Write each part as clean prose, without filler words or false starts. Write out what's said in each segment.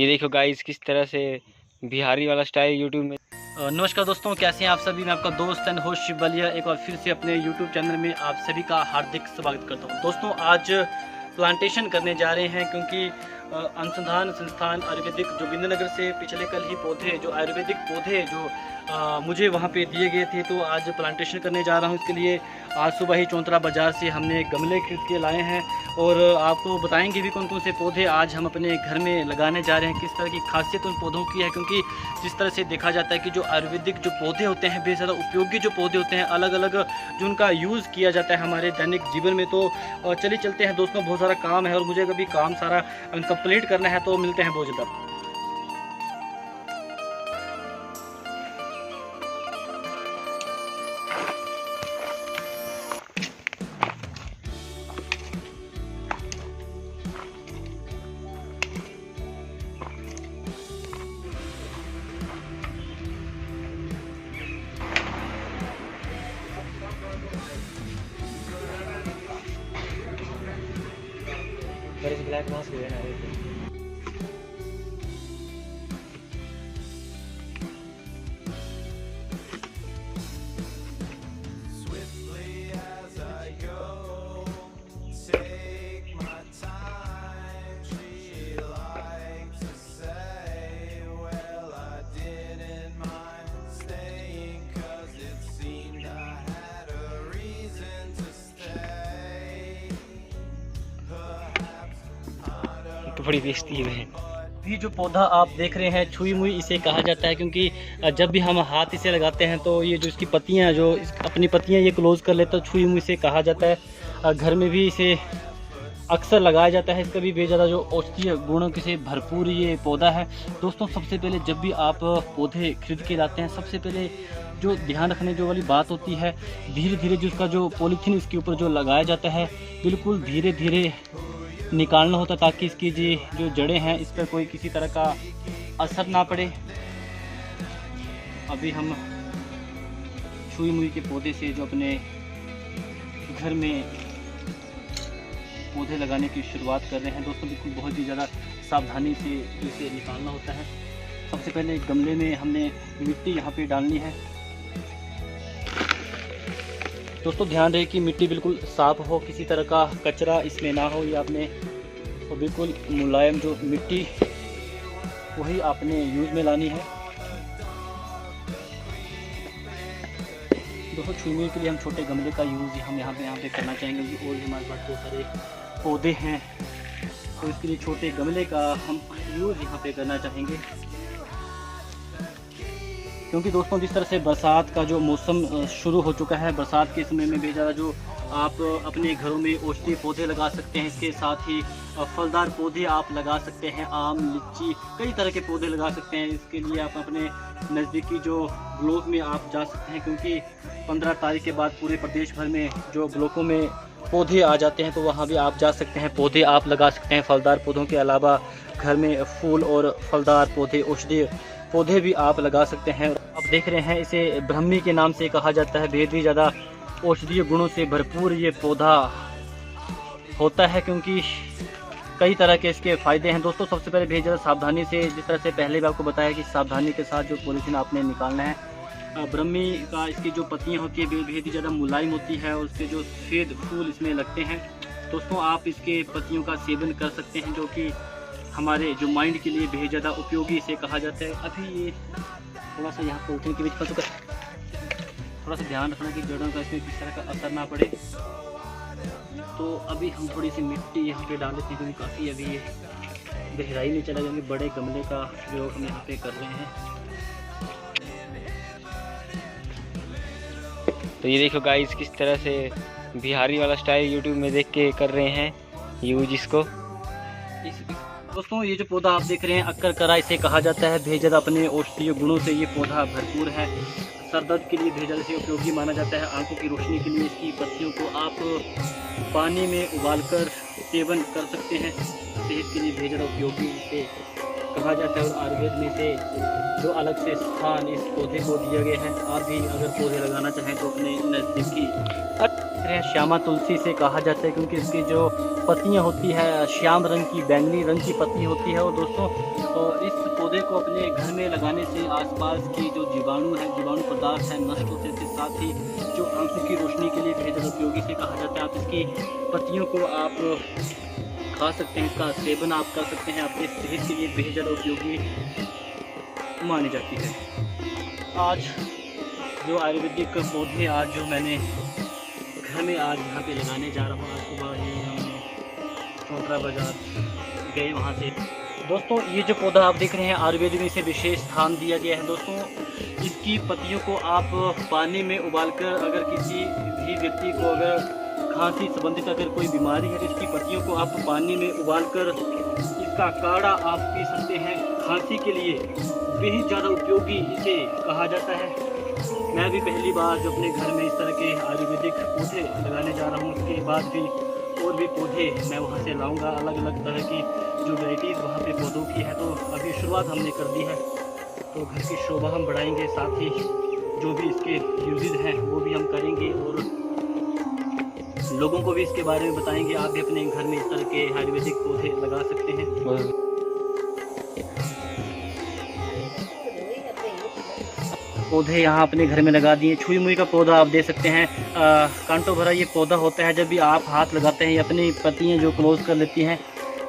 ये देखो गाइस किस तरह से बिहारी वाला स्टाइल यूट्यूब में। नमस्कार दोस्तों, कैसे हैं आप सभी। मैं आपका दोस्त एंड होस्ट शिव बलिया एक बार फिर से अपने यूट्यूब चैनल में आप सभी का हार्दिक स्वागत करता हूं। दोस्तों आज प्लांटेशन करने जा रहे हैं क्योंकि अनुसंधान संस्थान आयुर्वेदिक जोगिंद्रनगर से पिछले कल ही पौधे जो आयुर्वेदिक पौधे जो मुझे वहां पे दिए गए थे, तो आज प्लांटेशन करने जा रहा हूं। इसके लिए आज सुबह ही चौंतरा बाज़ार से हमने गमले खरीद के लाए हैं और आपको बताएंगे भी कौन कौन से पौधे आज हम अपने घर में लगाने जा रहे हैं, किस तरह की खासियत उन पौधों की है। क्योंकि जिस तरह से देखा जाता है कि जो आयुर्वेदिक जो पौधे होते हैं, बेहद ज़्यादा उपयोगी जो पौधे होते हैं, अलग अलग जो उनका यूज़ किया जाता है हमारे दैनिक जीवन में। तो चलिए चलते हैं दोस्तों, बहुत सारा काम है और मुझे कभी काम सारा कंप्लीट करना है, तो मिलते हैं बहुत ज़्यादा। There is black mask here and everything. तो बड़ी बेइज्जती है। ये जो पौधा आप देख रहे हैं छुई मुई इसे कहा जाता है, क्योंकि जब भी हम हाथ इसे लगाते हैं तो ये जो इसकी पत्तियां जो अपनी पत्तियां ये क्लोज कर लेता है, छुई मुई इसे कहा जाता है। घर में भी इसे अक्सर लगाया जाता है। इसका भी बेहद ज़्यादा जो औषधीय गुणों से भरपूर ये पौधा है। दोस्तों सबसे पहले जब भी आप पौधे खरीद के लाते हैं, सबसे पहले जो ध्यान रखने जो वाली बात होती है, धीरे धीरे जो उसका जो पॉलीथीन इसके ऊपर जो लगाया जाता है, बिल्कुल धीरे धीरे निकालना होता, ताकि इसकी जो जड़ें हैं इस पर कोई किसी तरह का असर ना पड़े। अभी हम छुई मुई के पौधे से जो अपने घर में पौधे लगाने की शुरुआत कर रहे हैं दोस्तों, बिल्कुल बहुत ही ज़्यादा सावधानी से इसे निकालना होता है। सबसे पहले गमले में हमने मिट्टी यहाँ पे डालनी है। दोस्तों ध्यान रहे कि मिट्टी बिल्कुल साफ़ हो, किसी तरह का कचरा इसमें ना हो। ये आपने तो बिल्कुल मुलायम जो मिट्टी वही आपने यूज़ में लानी है। दोस्तों छुई के लिए हम छोटे गमले का यूज़ हम यहाँ पे करना चाहेंगे। और भी हमारे पास बहुत सारे पौधे हैं, तो इसके लिए छोटे गमले का हम यूज़ यहाँ पे करना चाहेंगे। क्योंकि दोस्तों जिस तरह से बरसात का जो मौसम शुरू हो चुका है, बरसात के समय में भी ज़्यादा जो आप अपने घरों में औषधीय पौधे लगा सकते हैं। इसके साथ ही फलदार पौधे आप लगा सकते हैं, आम, लीची, कई तरह के पौधे लगा सकते हैं। इसके लिए आप अपने नज़दीकी जो ब्लॉक में आप जा सकते हैं, क्योंकि 15 तारीख के बाद पूरे प्रदेश भर में जो ब्लॉकों में पौधे आ जाते हैं, तो वहाँ भी आप जा सकते हैं, पौधे आप लगा सकते हैं। फलदार पौधों के अलावा घर में फूल और फलदार पौधे, औषधीय पौधे भी आप लगा सकते हैं। आप देख रहे हैं इसे ब्रह्मी के नाम से कहा जाता है। बेहद ही ज़्यादा औषधीय गुणों से भरपूर ये पौधा होता है, क्योंकि कई तरह के इसके फ़ायदे हैं। दोस्तों सबसे पहले बेहद ज़्यादा सावधानी से, जिस तरह से पहले भी आपको बताया कि सावधानी के साथ जो पॉलीथीन आपने निकालना है। ब्रह्मी का इसकी जो पत्तियाँ होती है बेहद ही ज़्यादा मुलायम होती है और उसके जो सफ़ेद फूल इसमें लगते हैं। दोस्तों आप इसके पत्तियों का सेवन कर सकते हैं, जो कि हमारे जो माइंड के लिए बेहद ज़्यादा उपयोगी इसे कहा जाता है। अभी ये थोड़ा सा यहाँ पॉलीथीन के बीच फंस चुका है, थोड़ा सा ध्यान रखना कि जड़ों का इसमें किस तरह का असर ना पड़े। तो अभी हम थोड़ी सी मिट्टी यहाँ पे डाल देते हैं, क्योंकि काफ़ी अभी ये गहराई में चला जाएंगे। बड़े गमले का प्रयोग हम यहाँ पे कर रहे हैं। तो ये देखो गाइस किस तरह से बिहारी वाला स्टाइल यूट्यूब में देख के कर रहे हैं यूज इसको। दोस्तों ये जो पौधा आप देख रहे हैं अक्कर करा इसे कहा जाता है। बेहद ज़्यादा अपने औषधीय गुणों से ये पौधा भरपूर है। सर दर्द के लिए बेहद ज़्यादा से उपयोगी माना जाता है। आंखों की रोशनी के लिए इसकी पत्तियों को आप पानी में उबालकर सेवन कर सकते हैं। सेहत के लिए बेहद ज़्यादा उपयोगी इसे कहा जाता है। और आयुर्वेद में से जो अलग से स्थान इस पौधे को दिया गया है। आप भी अगर पौधे लगाना चाहें तो अपने नज़दीकी हैं श्यामा तुलसी से कहा जाता है, क्योंकि इसकी जो पत्तियां होती है श्याम रंग की, बैंगनी रंग की पत्ती होती है। और दोस्तों इस पौधे को अपने घर में लगाने से आसपास की जो जीवाणु है, जीवाणु पदार्थ है, नष्ट होते हैं। साथ ही जो आंखों की रोशनी के लिए बेहद उपयोगी से कहा जाता है। आप इसकी पत्तियों को आप खा सकते हैं, इसका सेवन आप कर सकते हैं, आपके सेहत के लिए बेहद ज़्यादा उपयोगी मानी जाती है। आज जो आयुर्वेदिक पौधे आज जो मैंने घर में आज यहाँ पे लगाने जा रहा हूँ, आज सुबह ही हमने छोटा बाजार गए वहाँ से। दोस्तों ये जो पौधा आप देख रहे हैं आयुर्वेद में इसे विशेष स्थान दिया गया है। दोस्तों इसकी पत्तियों को आप पानी में उबालकर, अगर किसी भी व्यक्ति को अगर खांसी संबंधित अगर कोई बीमारी है तो इसकी पत्तियों को आप पानी में उबालकर इसका काढ़ा आप पी सकते हैं। खांसी के लिए बेहद ज़्यादा उपयोगी इसे कहा जाता है। मैं भी पहली बार जो अपने घर में इस तरह के आयुर्वेदिक पौधे लगाने जा रहा हूँ, उसके बाद भी और भी पौधे मैं वहाँ से लाऊंगा। अलग अलग तरह की जो वैराइटीज़ वहाँ पे पौधों की है, तो अभी शुरुआत हमने कर दी है, तो घर की शोभा हम बढ़ाएंगे। साथ ही जो भी इसके यूजेज हैं वो भी हम करेंगे और लोगों को भी इसके बारे में बताएंगे। आप भी अपने घर में इस तरह के आयुर्वेदिक पौधे लगा सकते हैं। पौधे यहाँ अपने घर में लगा दिए। छुई मुई का पौधा आप दे सकते हैं, कांटों भरा ये पौधा होता है। जब भी आप हाथ लगाते हैं ये अपनी पत्तियाँ जो क्लोज कर लेती हैं।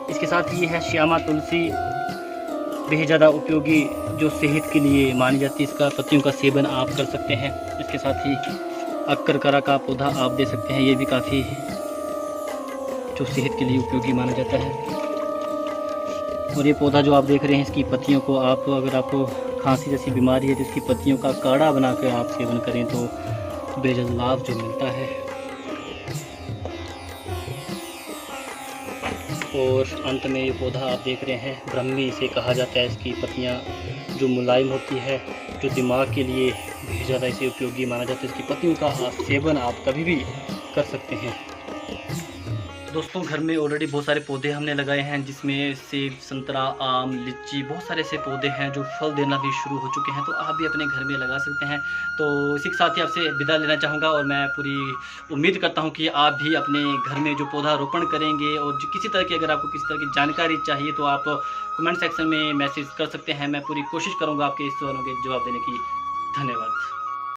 इसके साथ ये है श्यामा तुलसी, बेहद ज़्यादा उपयोगी जो सेहत के लिए मानी जाती है। इसका पत्तियों का सेवन आप कर सकते हैं। इसके साथ ही अक्करकरा का पौधा आप दे सकते हैं, ये भी काफ़ी जो सेहत के लिए उपयोगी माना जाता है। और ये पौधा जो आप देख रहे हैं, इसकी पत्तियों को आप, अगर आपको खांसी जैसी बीमारी है तो इसकी पत्तियों का काढ़ा बनाकर आप सेवन करें तो बेहद लाभ जो मिलता है। और अंत में ये पौधा आप देख रहे हैं ब्रह्मी इसे कहा जाता है। इसकी पत्तियाँ जो मुलायम होती है, जो दिमाग के लिए बहुत ज़्यादा इसे उपयोगी माना जाता है। इसकी पत्तियों का सेवन आप कभी भी कर सकते हैं। दोस्तों घर में ऑलरेडी बहुत सारे पौधे हमने लगाए हैं, जिसमें सेब, संतरा, आम, लीची, बहुत सारे ऐसे पौधे हैं जो फल देना भी शुरू हो चुके हैं, तो आप भी अपने घर में लगा सकते हैं। तो इसी के साथ ही आपसे विदा लेना चाहूँगा और मैं पूरी उम्मीद करता हूँ कि आप भी अपने घर में जो पौधा रोपण करेंगे। और जो किसी तरह की, अगर आपको किसी तरह की जानकारी चाहिए तो आप कमेंट सेक्शन में मैसेज कर सकते हैं। मैं पूरी कोशिश करूँगा आपके इस सवालों के जवाब देने की। धन्यवाद।